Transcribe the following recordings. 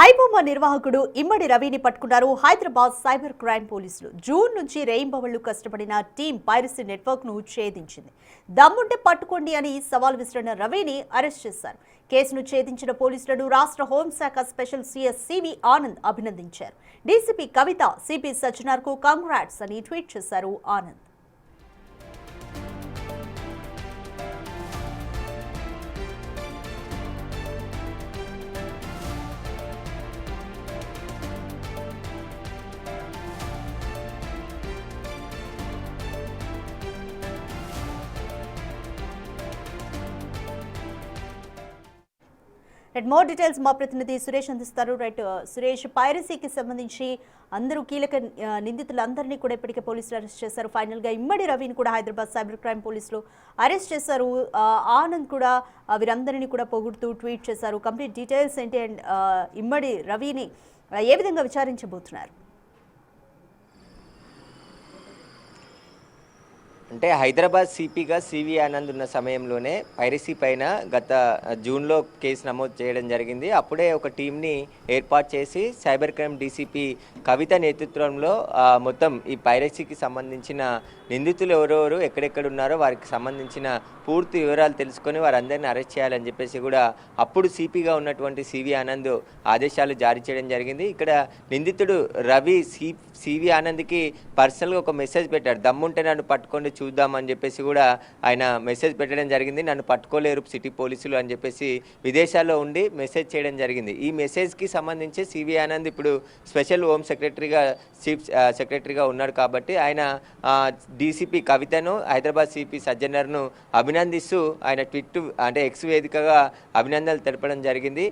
ఐబొమ్మ నిర్వాహకుడు ఇమ్మడి రవిని పట్టుకున్నారు హైదరాబాద్ సైబర్ క్రైమ్ పోలీసులు. జూన్ నుంచి రెయిన్బోవళ్లు కష్టపడిన టీం పైరసీ నెట్వర్క్ ను ఛేదించింది. దమ్ముంటే పట్టుకోండి అని సవాల్ విసిరిన రవిని అరెస్ట్ చేశారు. కేసును ఛేదించిన పోలీసులను రాష్ట్ర హోంశాఖ స్పెషల్ సీఎస్ సివి ఆనంద్ అభినందించారు. డీసీపీ కవిత సిపి సజ్జనార్ కు కంగ్రాట్స్ అని ట్వీట్ చేశారు ఆనంద్. మోర్ డీటెయిల్స్ మా ప్రతినిధి సురేష్ అందిస్తారు. సురేష్, పైరసీకి సంబంధించి అందరూ కీలక నిందితులందరినీ కూడా ఇప్పటికే పోలీసులు అరెస్ట్ చేశారు. ఫైనల్ గా ఇమ్మడి రవిని కూడా హైదరాబాద్ సైబర్ క్రైమ్ పోలీసులు అరెస్ట్ చేశారు. ఆనంద్ కూడా వీరందరినీ కూడా పొగుడుతూ ట్వీట్ చేశారు. కంప్లీట్ డీటెయిల్స్ ఏంటి అండ్ ఇమ్మడి రవిని ఏ విధంగా విచారించబోతున్నారు? అంటే హైదరాబాద్ సిపిగా సివి ఆనంద్ ఉన్న సమయంలోనే పైరసీ పైన గత జూన్లో కేసు నమోదు చేయడం జరిగింది. అప్పుడే ఒక టీంని ఏర్పాటు చేసి సైబర్ క్రైమ్ డీసీపీ కవిత నేతృత్వంలో మొత్తం ఈ పైరసీకి సంబంధించిన నిందితులు ఎవరెవరు ఎక్కడెక్కడ ఉన్నారో వారికి సంబంధించిన పూర్తి వివరాలు తెలుసుకొని వారందరినీ అరెస్ట్ చేయాలని చెప్పేసి కూడా అప్పుడు సిపిగా ఉన్నటువంటి సివి ఆనంద్ ఆదేశాలు జారీ చేయడం జరిగింది. ఇక్కడ నిందితుడు రవి సివి ఆనంద్కి పర్సనల్గా ఒక మెసేజ్ పెట్టాడు. దమ్ముంటే నన్ను పట్టుకొని చూద్దామని చెప్పేసి కూడా ఆయన మెసేజ్ పెట్టడం జరిగింది. నన్ను పట్టుకోలేరు సిటీ పోలీసులు అని చెప్పేసి విదేశాల్లో ఉండి మెసేజ్ చేయడం జరిగింది. ఈ మెసేజ్కి సంబంధించి సివి ఆనంద్ ఇప్పుడు స్పెషల్ హోమ్ సెక్రటరీగా చీఫ్ సెక్రటరీగా ఉన్నాడు కాబట్టి ఆయన డీసీపీ కవితను హైదరాబాద్ సిపి సజ్జనర్ను అభినందిస్తూ ఆయన ట్విట్ అంటే ఎక్స్ వేదికగా అభినందనలు తెలపడం జరిగింది.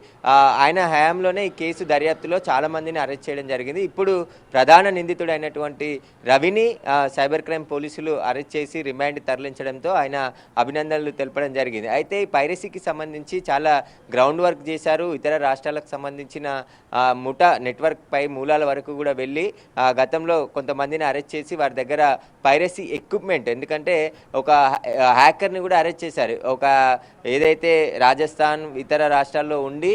ఆయన హయాంలోనే ఈ కేసు దర్యాప్తులో చాలామందిని అరెస్ట్ చేయడం జరిగింది. ఇప్పుడు ప్రధాన నిందితుడైనటువంటి రవిని సైబర్ క్రైమ్ పోలీసులు అరెస్ట్ చేసి రిమాండ్ తరలించడంతో ఆయన అభినందనలు తెలపడం జరిగింది. అయితే ఈ పైరసీకి సంబంధించి చాలా గ్రౌండ్ వర్క్ చేశారు. ఇతర రాష్ట్రాలకు సంబంధించిన ముఠా నెట్వర్క్ పై మూలాల వరకు కూడా వెళ్ళి గతంలో కొంతమందిని అరెస్ట్ చేసి వారి దగ్గర పైరసీ ఎక్విప్మెంట్, ఎందుకంటే ఒక హ్యాకర్ని కూడా అరెస్ట్ చేశారు. ఒక ఏదైతే రాజస్థాన్ ఇతర రాష్ట్రాల్లో ఉండి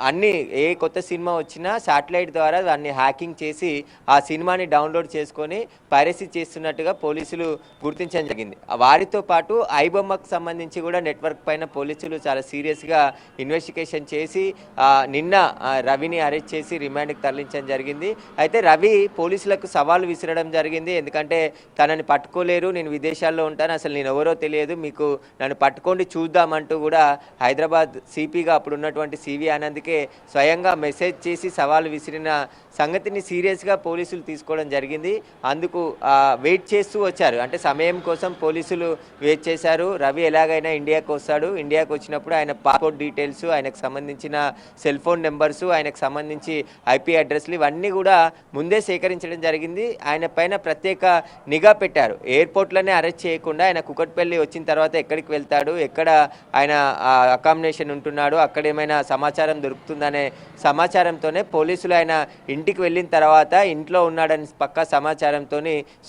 అన్ని ఏ కొత్త సినిమా వచ్చినా శాటిలైట్ ద్వారా దాన్ని హ్యాకింగ్ చేసి ఆ సినిమాని డౌన్లోడ్ చేసుకొని పైరసీ చేస్తున్నట్టుగా పోలీసులు గుర్తించడం జరిగింది. వారితో పాటు ఐబొమ్మకు సంబంధించి కూడా నెట్వర్క్ పైన పోలీసులు చాలా సీరియస్గా ఇన్వెస్టిగేషన్ చేసి నిన్న రవిని అరెస్ట్ చేసి రిమాండ్కి తరలించడం జరిగింది. అయితే రవి పోలీసులకు సవాల్ విసిరడం జరిగింది. ఎందుకంటే తనని పట్టుకోలేరు, నేను విదేశాల్లో ఉంటాను, అసలు నేను ఎవరో తెలియదు, మీకు నన్ను పట్టుకోండి చూద్దామంటూ కూడా హైదరాబాద్ సిపిగా అప్పుడు ఉన్నటువంటి సివి ఆనంద్కే స్వయంగా మెసేజ్ చేసి సవాల్ విసిరిన సంగతిని సీరియస్గా పోలీసులు తీసుకోవడం జరిగింది. అందుకు వెయిట్ చేస్తూ వచ్చారు. అంటే సమయం కోసం పోలీసులు వెయిట్ చేశారు. రవి ఎలాగైనా ఇండియాకు వస్తాడు, ఇండియాకు వచ్చినప్పుడు ఆయన పాస్పోర్ట్ డీటెయిల్స్, ఆయనకు సంబంధించిన సెల్ ఫోన్ నెంబర్సు, ఆయనకు సంబంధించి ఐపీ అడ్రస్లు ఇవన్నీ కూడా ముందే సేకరించడం జరిగింది. ఆయన పైన ప్రత్యేక నిఘా పెట్టారు. ఎయిర్పోర్ట్లోనే అరెస్ట్ చేయకుండా ఆయన కుకట్పల్లి వచ్చిన తర్వాత ఎక్కడికి వెళ్తాడు, ఎక్కడ ఆయన అకామిడేషన్ ఉంటున్నాడు, అక్కడ ఏమైనా సమాచారం దొరుకుతుందనే సమాచారంతోనే పోలీసులు ఆయన ఇంటికి వెళ్ళిన తర్వాత ఇంట్లో ఉన్నాడని పక్కా సమాచారంతో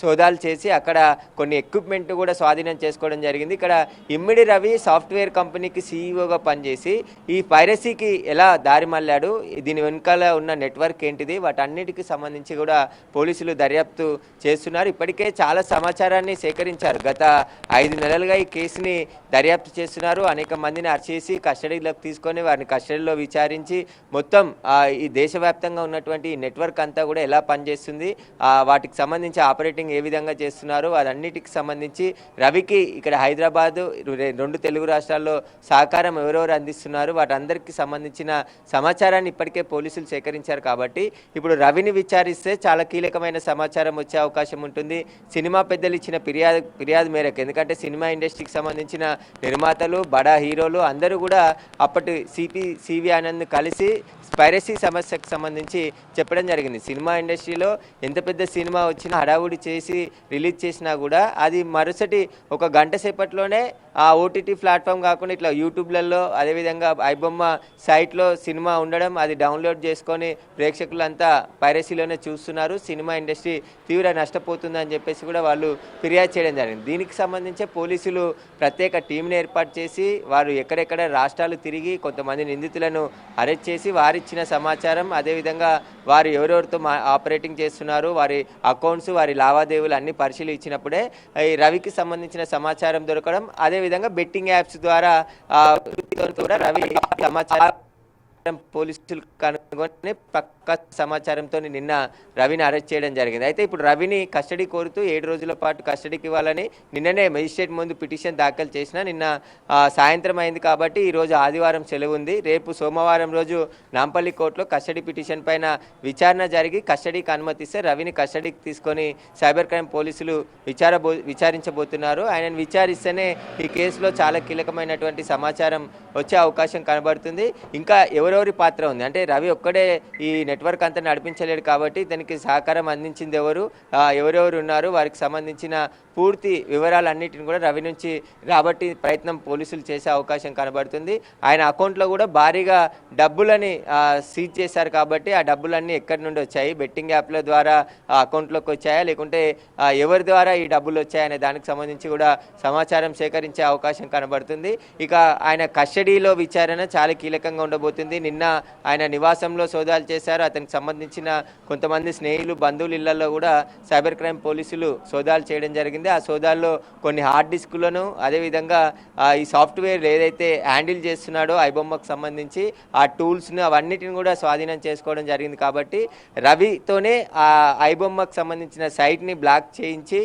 సోదాలు చేసి అక్కడ కొన్ని ఎక్విప్మెంట్ కూడా స్వాధీనం చేసుకోవడం జరిగింది. ఇక్కడ ఇమ్మిడి రవి సాఫ్ట్వేర్ కంపెనీకి సీఈఓగా పనిచేసి ఈ పైరసీకి ఎలా దారి మళ్ళాడు, దీని వెనకాల ఉన్న నెట్వర్క్ ఏంటిది, వాటన్నిటికి సంబంధించి కూడా పోలీసులు దర్యాప్తు చేస్తున్నారు. ఇప్పటికే చాలా సమాచారాన్ని సేకరించారు. గత 5 నెలలుగా ఈ కేసుని దర్యాప్తు చేస్తున్నారు. అనేక మందిని అరెస్ట్ చేసి కస్టడీలోకి తీసుకొని వారిని కస్టడీలో విచారించి మొత్తం ఈ దేశవ్యాప్తంగా ఉన్నటువంటి నెట్వర్క్ అంతా కూడా ఎలా పనిచేస్తుంది, వాటికి సంబంధించి ఆపరేటింగ్ ఏ విధంగా చేస్తున్నారు, అదన్నిటికి సంబంధించి రవికి ఇక్కడ హైదరాబాద్ 2 తెలుగు రాష్ట్రాల్లో సహకారం ఎవరెవరు అందిస్తున్నారు, వాటందరికీ సంబంధించిన సమాచారాన్ని ఇప్పటికే పోలీసులు సేకరించారు. కాబట్టి ఇప్పుడు రవిని విచారిస్తే చాలా కీలకమైన సమాచారం వచ్చే అవకాశం ఉంటుంది. సినిమా పెద్దలు ఇచ్చిన ఫిర్యాదు మేరకు, ఎందుకంటే సినిమా ఇండస్ట్రీకి సంబంధించిన నిర్మాతలు, బడా హీరోలు అందరూ కూడా అప్పటి సివి ఆనంద్ కలిసి పైరసీ సమస్యకు సంబంధించి చెప్పడం జరిగింది. సినిమా ఇండస్ట్రీలో ఎంత పెద్ద సినిమా వచ్చినా హడావుడి చేసి రిలీజ్ చేసినా కూడా అది మరుసటి ఒక గంట సేపట్లోనే ఆ ఓటీటీ ప్లాట్ఫామ్ కాకుండా ఇట్లా యూట్యూబ్లలో అదేవిధంగా ఐబొమ్మ సైట్లో సినిమా ఉండడం, అది డౌన్లోడ్ చేసుకొని ప్రేక్షకులంతా పైరసీలోనే చూస్తున్నారు. సినిమా ఇండస్ట్రీ తీవ్ర నష్టపోతుందని చెప్పేసి కూడా వాళ్ళు ఫిర్యాదు చేయడం జరిగింది. దీనికి సంబంధించి పోలీసులు ప్రత్యేక టీంని ఏర్పాటు చేసి వారు ఎక్కడెక్కడ రాష్ట్రాలు తిరిగి కొంతమంది నిందితులను అరెస్ట్ చేసి వారిచ్చిన సమాచారం, అదేవిధంగా వారు ఎవరెవరితో ఆపరేటింగ్ చేస్తున్నారు, వారి అకౌంట్స్, వారి లావాదేవీలు అన్ని పరిశీలించినప్పుడే ఈ రవికి సంబంధించిన సమాచారం దొరకడం, అదేవిధంగా బెట్టింగ్ యాప్స్ ద్వారా కూడా రవి సమాచారం పోలీసులు కనుగొని పక్క సమాచారంతో నిన్న రవిని అరెస్ట్ చేయడం జరిగింది. అయితే ఇప్పుడు రవిని కస్టడీ కోరుతూ 7 రోజుల పాటు కస్టడీకి ఇవ్వాలని నిన్ననే మెజిస్ట్రేట్ ముందు పిటిషన్ దాఖలు చేసిన నిన్న సాయంత్రం అయింది కాబట్టి ఈరోజు ఆదివారం సెలవు ఉంది. రేపు సోమవారం రోజు నాంపల్లి కోర్టులో కస్టడీ పిటిషన్ పైన విచారణ జరిగి కస్టడీకి అనుమతిస్తే రవిని కస్టడీకి తీసుకొని సైబర్ క్రైమ్ పోలీసులు విచారించబోతున్నారు. ఆయనను విచారిస్తేనే ఈ కేసులో చాలా కీలకమైనటువంటి సమాచారం వచ్చే అవకాశం కనబడుతుంది. ఇంకా ఎవరెవరి పాత్ర ఉంది అంటే రవి ఒక్కడే ఈ నెట్వర్క్ అంతా నడిపించలేడు కాబట్టి దానికి సహకారం అందించింది ఎవరెవరు ఉన్నారు, వారికి సంబంధించిన పూర్తి వివరాలన్నిటిని కూడా రవి నుంచి రాబట్టి ప్రయత్నం పోలీసులు చేసే అవకాశం కనబడుతుంది. ఆయన అకౌంట్లో కూడా భారీగా డబ్బులని సీజ్ చేశారు కాబట్టి ఆ డబ్బులన్నీ ఎక్కడి నుండి వచ్చాయి, బెట్టింగ్ యాప్ల ద్వారా అకౌంట్లోకి వచ్చాయా లేకుంటే ఎవరి ద్వారా ఈ డబ్బులు వచ్చాయనే దానికి సంబంధించి కూడా సమాచారం సేకరించే అవకాశం కనబడుతుంది. ఇక ఆయన కస్టడీలో విచారణ చాలా కీలకంగా ఉండబోతుంది. నిన్న ఆయన నివాసంలో సోదాలు చేశారు. అతనికి సంబంధించిన కొంతమంది స్నేహితులు, బంధువుల ఇళ్లలో కూడా సైబర్ క్రైమ్ పోలీసులు సోదాలు చేయడం జరిగింది. ఆ సోదాల్లో కొన్ని హార్డ్ డిస్కులను, అదేవిధంగా ఈ సాఫ్ట్వేర్ ఏదైతే హ్యాండిల్ చేస్తున్నాడో ఐబొమ్మకు సంబంధించి ఆ టూల్స్ను అవన్నిటిని కూడా స్వాధీనం చేసుకోవడం జరిగింది. కాబట్టి రవితోనే ఆ ఐబొమ్మకు సంబంధించిన సైట్ని బ్లాక్ చేయించి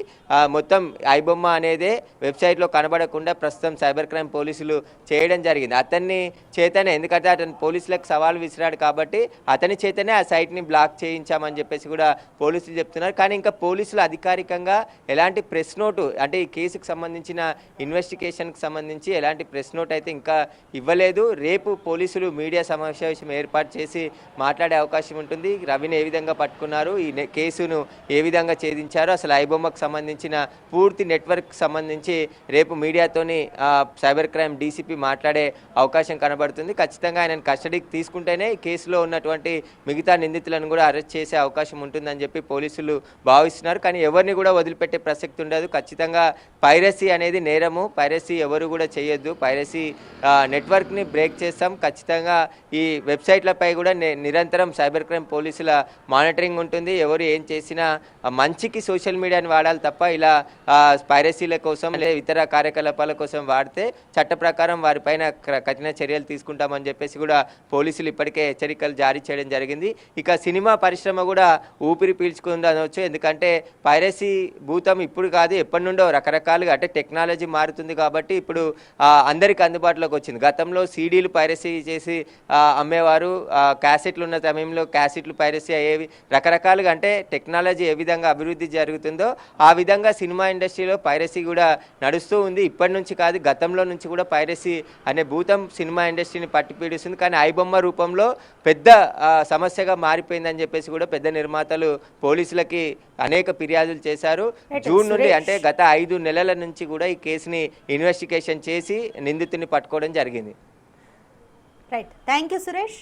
మొత్తం ఐబొమ్మ అనేదే వెబ్సైట్లో కనబడకుండా ప్రస్తుతం సైబర్ క్రైమ్ పోలీసులు చేయడం జరిగింది. అతన్ని చేతనే, ఎందుకంటే అతను పోలీసులకు సవాల్ విసిరాడు కాబట్టి అతని చేతనే ఆ సైట్ని బ్లాక్ చేయించామని చెప్పేసి కూడా పోలీసులు చెప్తున్నారు. కానీ ఇంకా పోలీసులు అధికారికంగా ఎలాంటి ప్రెస్ నోటు అంటే ఈ కేసుకు సంబంధించిన ఇన్వెస్టిగేషన్కి సంబంధించి ఎలాంటి ప్రెస్ నోట్ అయితే ఇంకా ఇవ్వలేదు. రేపు పోలీసులు మీడియా సమావేశం ఏర్పాటు చేసి మాట్లాడే అవకాశం ఉంటుంది. రవిని ఏ విధంగా పట్టుకున్నారు, ఈ కేసును ఏ విధంగా ఛేదించారు, అసలు ఐబొమ్మకు సంబంధించిన పూర్తి నెట్వర్క్ సంబంధించి రేపు మీడియాతోని సైబర్ క్రైమ్ డీసీపీ మాట్లాడే అవకాశం కనబడుతుంది. ఖచ్చితంగా ఆయనను కస్టడీకి తీసుకుంటేనే ఈ కేసులో ఉన్నటువంటి మిగతా నిందితులను కూడా అరెస్ట్ చేసే అవకాశం ఉంటుందని చెప్పి పోలీసులు భావిస్తున్నారు. కానీ ఎవరిని కూడా వదిలిపెట్టే ప్రసక్తి ఉండదు. ఖచ్చితంగా పైరసీ అనేది నేరము, పైరసీ ఎవరు కూడా చేయొద్దు. పైరసీ నెట్వర్క్ని బ్రేక్ చేస్తాం. ఖచ్చితంగా ఈ వెబ్సైట్లపై కూడా నిరంతరం సైబర్ క్రైమ్ పోలీసుల మానిటరింగ్ ఉంటుంది. ఎవరు ఏం చేసినా మంచికి సోషల్ మీడియాని వాడాలి తప్ప ఇలా పైరసీల కోసం లేదా ఇతర కార్యకలాపాల కోసం వాడితే చట్ట ప్రకారం వారిపైన కఠిన చర్యలు తీసుకుంటామని చెప్పేసి కూడా పోలీసులు ఇప్పటికే హెచ్చరికలు జారీ చేయడం జరిగింది. ఇక సినిమా పరిశ్రమ కూడా ఊపిరి పీల్చుకుంది అనవచ్చు. ఎందుకంటే పైరసీ భూతం ఇప్పుడు కాదు, ఎప్పటి నుండో రకరకాలుగా అంటే టెక్నాలజీ మారుతుంది కాబట్టి ఇప్పుడు అందరికి అందుబాటులోకి వచ్చింది. గతంలో సీడీలు పైరసీ చేసి అమ్మేవారు, క్యాసెట్లు ఉన్న సమయంలో క్యాసెట్లు పైరసీ అయ్యేవి. రకరకాలుగా అంటే టెక్నాలజీ ఏ విధంగా అభివృద్ధి జరుగుతుందో ఆ విధంగా సినిమా ఇండస్ట్రీలో పైరసీ కూడా నడుస్తూ ఉంది. ఇప్పటి నుంచి కాదు, గతంలో నుంచి కూడా పైరసీ అనే భూతం సినిమా ఇండస్ట్రీని పట్టిపీడిస్తుంది. కానీ ఐబొమ్మ రూపంలో పెద్ద సమస్యగా మారిపోయిందని చెప్పేసి కూడా పెద్ద నిర్మాతలు పోలీసులకి అనేక ఫిర్యాదులు చేశారు. జూన్ నుండి అంటే గత 5 నెలల నుంచి కూడా ఈ కేసుని ఇన్వెస్టిగేషన్ చేసి నిందితుడిని పట్టుకోవడం జరిగింది. Right, thank you Suresh.